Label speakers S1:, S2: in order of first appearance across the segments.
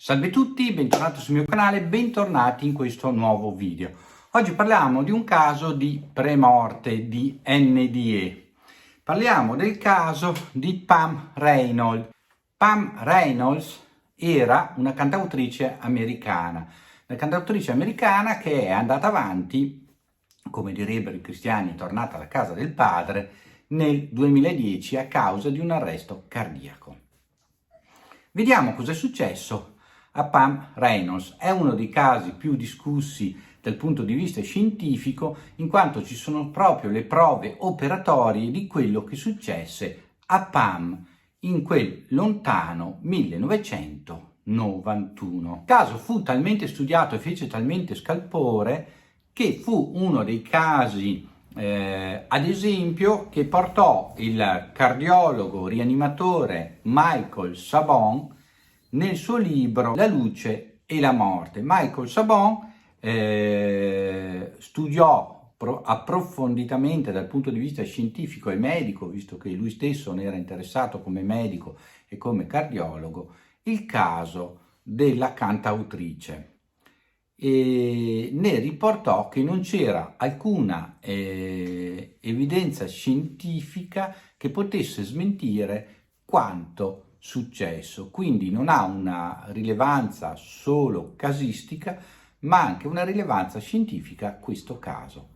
S1: Salve a tutti, bentornati sul mio canale, bentornati in questo nuovo video. Oggi parliamo di un caso di premorte di NDE. Parliamo del caso di Pam Reynolds. Pam Reynolds era una cantautrice americana che è andata avanti, come direbbero i cristiani, è tornata alla casa del padre nel 2010 a causa di un arresto cardiaco. Vediamo cosa è successo a Pam Reynolds. È uno dei casi più discussi dal punto di vista scientifico, in quanto ci sono proprio le prove operatorie di quello che successe a Pam in quel lontano 1991. Il caso fu talmente studiato e fece talmente scalpore che fu uno dei casi ad esempio, che portò il cardiologo rianimatore Michael Sabon nel suo libro La luce e la morte. Michael Sabon studiò approfonditamente dal punto di vista scientifico e medico, visto che lui stesso ne era interessato come medico e come cardiologo, il caso della cantautrice. E ne riportò che non c'era alcuna evidenza scientifica che potesse smentire quanto successo, quindi non ha una rilevanza solo casistica, ma anche una rilevanza scientifica questo caso.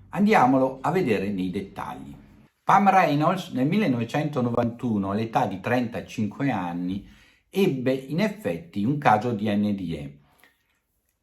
S1: Andiamolo a vedere nei dettagli. Pam Reynolds nel 1991, all'età di 35 anni, ebbe in effetti un caso di NDE.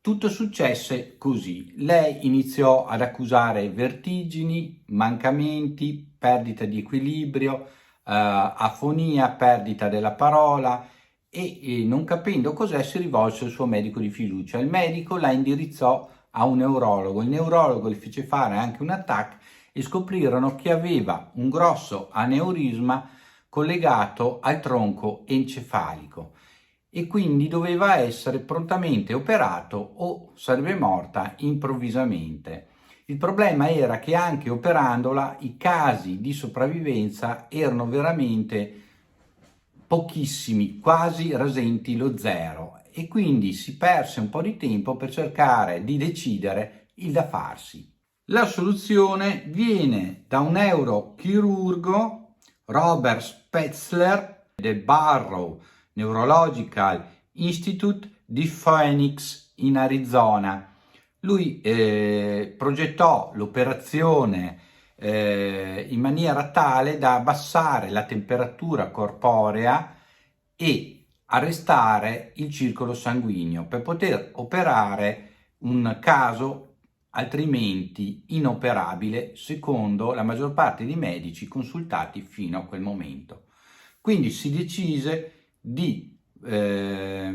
S1: Tutto successe così. Lei iniziò ad accusare vertigini, mancamenti, perdita di equilibrio, afonia, perdita della parola e non capendo cos'è si rivolse al suo medico di fiducia. Il medico la indirizzò a un neurologo. Il neurologo le fece fare anche un TAC e scoprirono che aveva un grosso aneurisma collegato al tronco encefalico e quindi doveva essere prontamente operato o sarebbe morta improvvisamente. Il problema era che anche operandola i casi di sopravvivenza erano veramente pochissimi, quasi rasenti lo zero, e quindi si perse un po' di tempo per cercare di decidere il da farsi. La soluzione viene da un neurochirurgo, Robert Spetzler, del Barrow Neurological Institute di Phoenix in Arizona. Lui progettò l'operazione in maniera tale da abbassare la temperatura corporea e arrestare il circolo sanguigno per poter operare un caso altrimenti inoperabile secondo la maggior parte dei medici consultati fino a quel momento. Quindi si decise di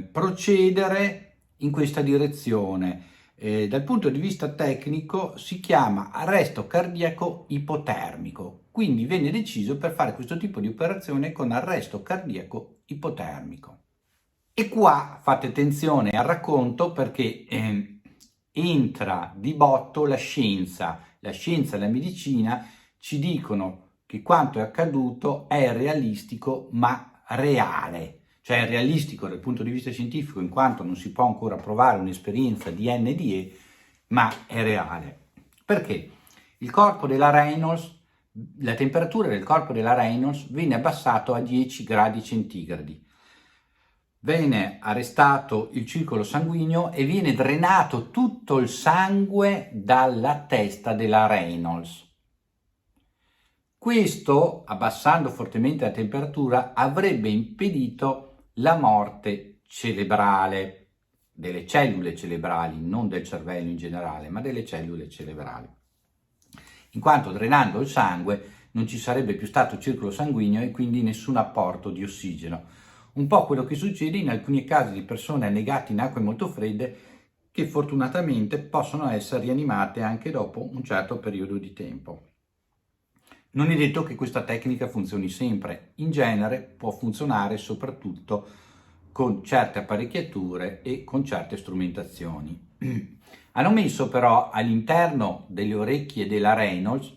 S1: procedere in questa direzione. Dal punto di vista tecnico si chiama arresto cardiaco ipotermico, quindi venne deciso per fare questo tipo di operazione con arresto cardiaco ipotermico. E qua fate attenzione al racconto perché entra di botto la scienza e la medicina ci dicono che quanto è accaduto è realistico ma reale. Cioè è realistico dal punto di vista scientifico in quanto non si può ancora provare un'esperienza di NDE, ma è reale. Perché? Il corpo della Reynolds, la temperatura del corpo della Reynolds venne abbassato a 10 gradi centigradi. Viene arrestato il circolo sanguigno e viene drenato tutto il sangue dalla testa della Reynolds. Questo, abbassando fortemente la temperatura, avrebbe impedito la morte cerebrale, delle cellule cerebrali, non del cervello in generale, ma delle cellule cerebrali. In quanto drenando il sangue non ci sarebbe più stato circolo sanguigno e quindi nessun apporto di ossigeno. Un po' quello che succede in alcuni casi di persone annegate in acque molto fredde che fortunatamente possono essere rianimate anche dopo un certo periodo di tempo. Non è detto che questa tecnica funzioni sempre, in genere può funzionare soprattutto con certe apparecchiature e con certe strumentazioni. Hanno messo però all'interno delle orecchie della Reynolds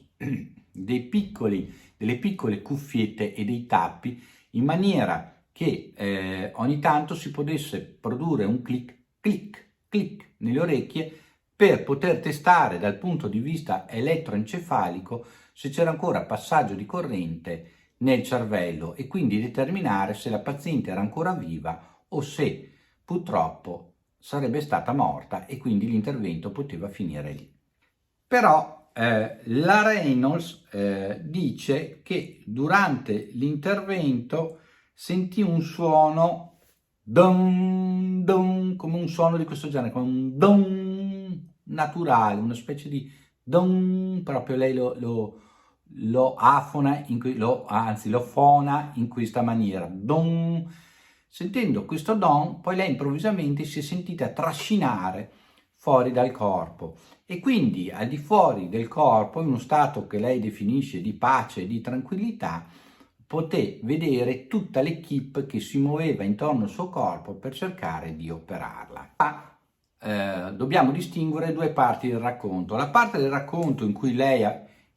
S1: delle piccole cuffiette e dei tappi in maniera che ogni tanto si potesse produrre un clic, clic, clic nelle orecchie per poter testare dal punto di vista elettroencefalico se c'era ancora passaggio di corrente nel cervello e quindi determinare se la paziente era ancora viva o se purtroppo sarebbe stata morta e quindi l'intervento poteva finire lì. Però la Reynolds dice che durante l'intervento sentì un suono dun, dun, come un suono di questo genere, come un dun naturale, una specie di dun, proprio lei lo afona, lo fona in questa maniera, dun. Sentendo questo don, poi lei improvvisamente si è sentita trascinare fuori dal corpo e quindi al di fuori del corpo, in uno stato che lei definisce di pace e di tranquillità, poté vedere tutta l'equipe che si muoveva intorno al suo corpo per cercare di operarla. Dobbiamo distinguere due parti del racconto. La parte del racconto in cui lei,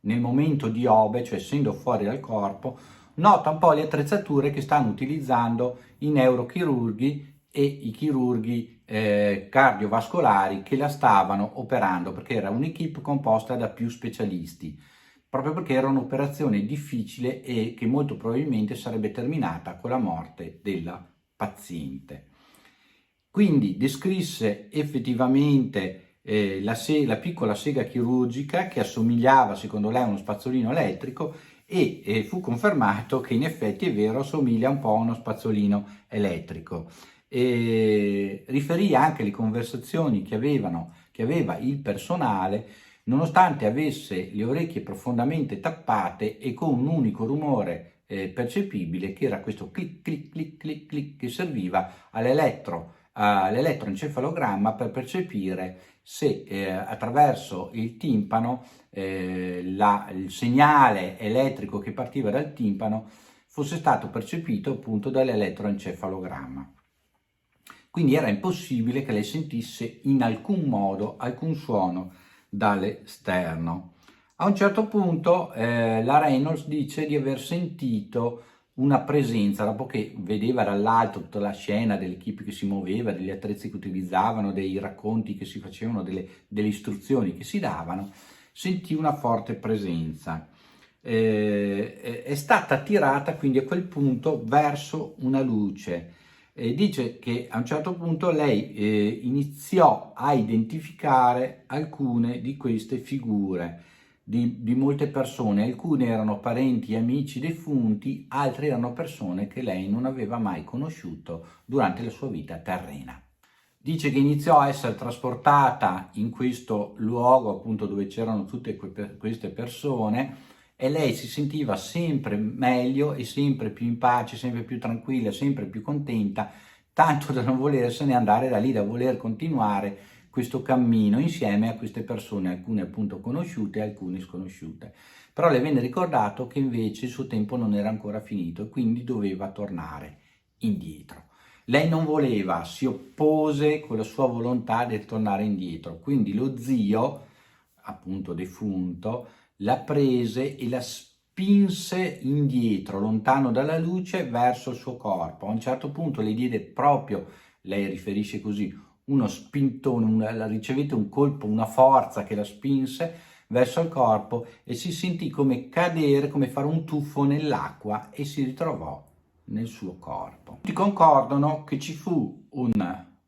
S1: nel momento di Obe, cioè essendo fuori dal corpo, nota un po' le attrezzature che stanno utilizzando i neurochirurghi e i chirurghi cardiovascolari che la stavano operando, perché era un'equipe composta da più specialisti, proprio perché era un'operazione difficile e che molto probabilmente sarebbe terminata con la morte della paziente. Quindi descrisse effettivamente la piccola sega chirurgica che assomigliava secondo lei a uno spazzolino elettrico e fu confermato che in effetti è vero, assomiglia un po' a uno spazzolino elettrico. Riferì anche le conversazioni che aveva il personale, nonostante avesse le orecchie profondamente tappate e con un unico rumore percepibile, che era questo clic clic clic clic clic che serviva all'elettroencefalogramma per percepire se attraverso il timpano il segnale elettrico che partiva dal timpano fosse stato percepito appunto dall'elettroencefalogramma. Quindi era impossibile che lei sentisse in alcun modo alcun suono dall'esterno. A un certo punto la Reynolds dice di aver sentito una presenza, dopo che vedeva dall'alto tutta la scena dell'equipe che si muoveva, degli attrezzi che utilizzavano, dei racconti che si facevano, delle istruzioni che si davano, sentì una forte presenza. È stata attirata quindi a quel punto verso una luce. Dice che a un certo punto lei iniziò a identificare alcune di queste figure di molte persone. Alcune erano parenti e amici defunti, altre erano persone che lei non aveva mai conosciuto durante la sua vita terrena. Dice che iniziò a essere trasportata in questo luogo appunto dove c'erano tutte queste persone e lei si sentiva sempre meglio e sempre più in pace, sempre più tranquilla, sempre più contenta, tanto da non volersene andare da lì, da voler continuare questo cammino insieme a queste persone, alcune appunto conosciute e alcune sconosciute. Però le venne ricordato che invece il suo tempo non era ancora finito e quindi doveva tornare indietro. Lei non voleva, si oppose con la sua volontà di tornare indietro, quindi lo zio, appunto defunto, la prese e la spinse indietro, lontano dalla luce, verso il suo corpo. A un certo punto le diede proprio, lei riferisce così, uno spintone, ricevette un colpo, una forza che la spinse verso il corpo e si sentì come cadere, come fare un tuffo nell'acqua e si ritrovò nel suo corpo. Tutti concordano che ci fu un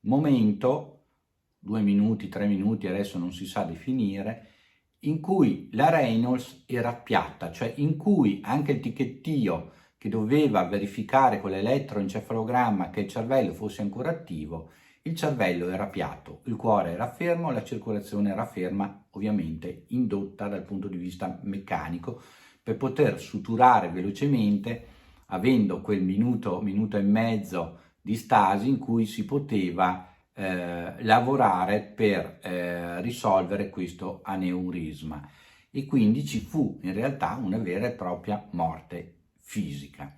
S1: momento, 2 minuti, 3 minuti, adesso non si sa definire, in cui la Reynolds era piatta, cioè in cui anche il ticchettio che doveva verificare con l'elettroencefalogramma che il cervello fosse ancora attivo, il cervello era piatto, il cuore era fermo, la circolazione era ferma, ovviamente indotta dal punto di vista meccanico, per poter suturare velocemente, avendo quel minuto, minuto e mezzo di stasi in cui si poteva lavorare per risolvere questo aneurisma, e quindi ci fu in realtà una vera e propria morte fisica.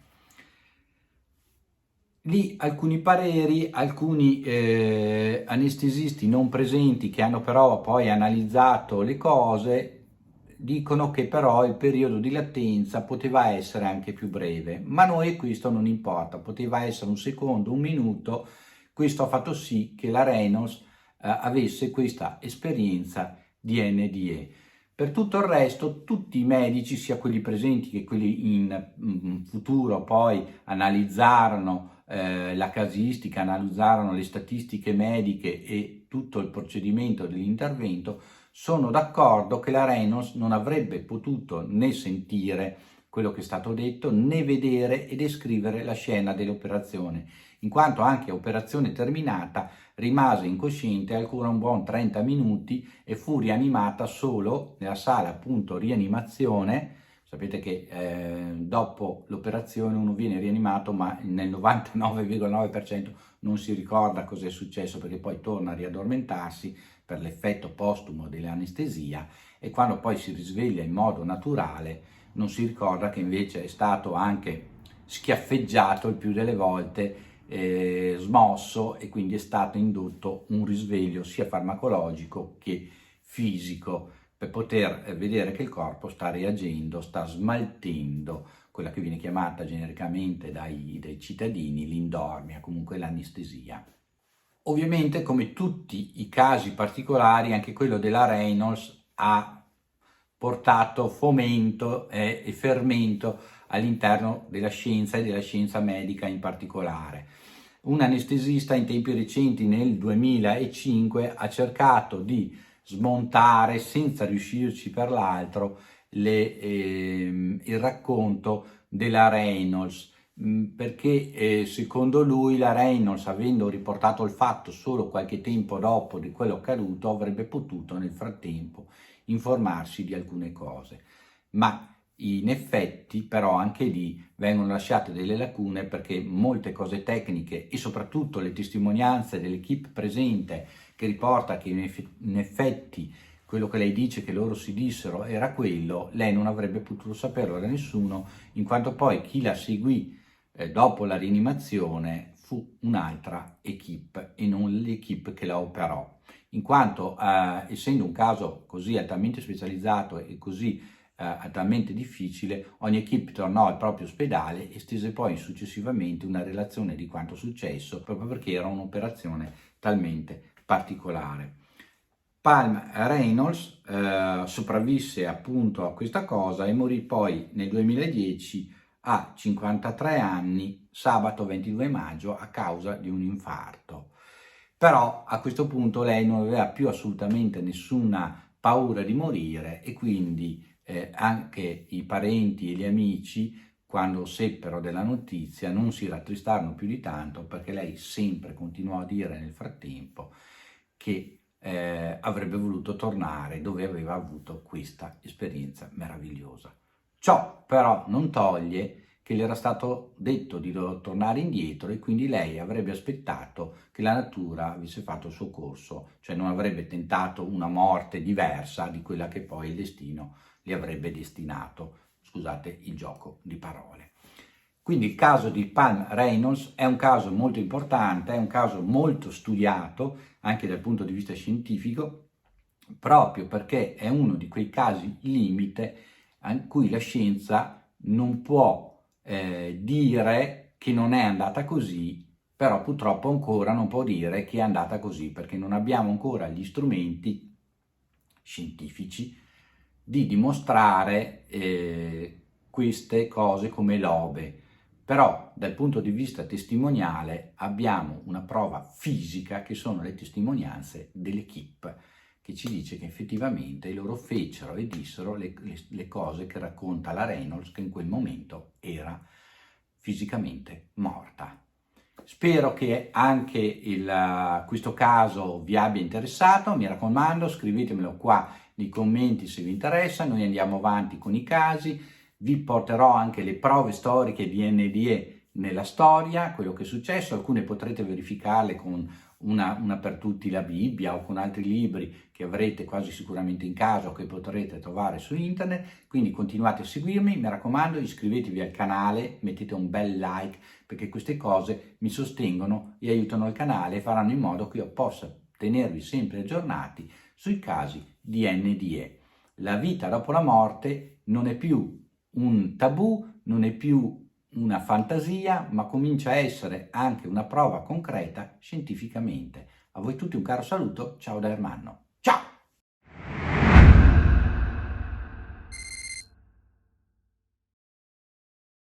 S1: Lì alcuni pareri, alcuni anestesisti non presenti che hanno però poi analizzato le cose dicono che però il periodo di latenza poteva essere anche più breve, ma a noi questo non importa, poteva essere un secondo, un minuto. Questo ha fatto sì che la Reynolds avesse questa esperienza di NDE. Per tutto il resto, tutti i medici, sia quelli presenti che quelli in futuro, poi analizzarono la casistica, analizzarono le statistiche mediche e tutto il procedimento dell'intervento, sono d'accordo che la Reynolds non avrebbe potuto né sentire quello che è stato detto, né vedere e descrivere la scena dell'operazione, in quanto anche a operazione terminata rimase incosciente ancora un buon 30 minuti e fu rianimata solo nella sala appunto rianimazione. Sapete che dopo l'operazione uno viene rianimato, ma nel 99,9% non si ricorda cosa è successo, perché poi torna a riaddormentarsi per l'effetto postumo dell'anestesia, e quando poi si risveglia in modo naturale non si ricorda che invece è stato anche schiaffeggiato il più delle volte, smosso, e quindi è stato indotto un risveglio sia farmacologico che fisico, per poter vedere che il corpo sta reagendo, sta smaltendo quella che viene chiamata genericamente dai cittadini l'indormia, comunque l'anestesia. Ovviamente, come tutti i casi particolari, anche quello della Reynolds ha portato fomento e fermento all'interno della scienza e della scienza medica in particolare. Un anestesista in tempi recenti, nel 2005, ha cercato di smontare, senza riuscirci per l'altro, il racconto della Reynolds, perché secondo lui la Reynolds, avendo riportato il fatto solo qualche tempo dopo di quello accaduto, avrebbe potuto nel frattempo informarsi di alcune cose. Ma in effetti però anche lì vengono lasciate delle lacune, perché molte cose tecniche e soprattutto le testimonianze dell'equipe presente, che riporta che in effetti quello che lei dice che loro si dissero era quello, lei non avrebbe potuto saperlo da nessuno, in quanto poi chi la seguì dopo la rianimazione fu un'altra equipe e non l'equipe che la operò, in quanto essendo un caso così altamente specializzato e così altamente difficile, ogni equipe tornò al proprio ospedale e stese poi successivamente una relazione di quanto successo, proprio perché era un'operazione talmente particolare. Palm Reynolds sopravvisse appunto a questa cosa e morì poi nel 2010 a 53 anni, sabato 22 maggio, a causa di un infarto. Però a questo punto lei non aveva più assolutamente nessuna paura di morire, e quindi anche i parenti e gli amici, quando seppero della notizia, non si rattristarono più di tanto, perché lei sempre continuò a dire nel frattempo che avrebbe voluto tornare dove aveva avuto questa esperienza meravigliosa. Ciò però non toglie che le era stato detto di tornare indietro, e quindi lei avrebbe aspettato che la natura avesse fatto il suo corso, cioè non avrebbe tentato una morte diversa di quella che poi il destino le avrebbe destinato. Scusate il gioco di parole. Quindi il caso di Palm Reynolds è un caso molto importante, è un caso molto studiato anche dal punto di vista scientifico, proprio perché è uno di quei casi limite in cui la scienza non può dire che non è andata così, però purtroppo ancora non può dire che è andata così, perché non abbiamo ancora gli strumenti scientifici di dimostrare queste cose come lobe. Però dal punto di vista testimoniale abbiamo una prova fisica, che sono le testimonianze dell'equipe, che ci dice che effettivamente loro fecero e dissero le cose che racconta la Reynolds, che in quel momento era fisicamente morta. Spero che anche questo caso vi abbia interessato. Mi raccomando, scrivetemelo qua nei commenti se vi interessa. Noi andiamo avanti con i casi. Vi porterò anche le prove storiche di NDE nella storia, quello che è successo. Alcune potrete verificarle con una per tutti la Bibbia, o con altri libri che avrete quasi sicuramente in casa o che potrete trovare su internet. Quindi continuate a seguirmi, mi raccomando, iscrivetevi al canale, mettete un bel like, perché queste cose mi sostengono e aiutano il canale e faranno in modo che io possa tenervi sempre aggiornati sui casi di NDE. la vita dopo la morte non è più un tabù, non è più una fantasia, ma comincia a essere anche una prova concreta scientificamente. A voi tutti un caro saluto, ciao da Ermanno.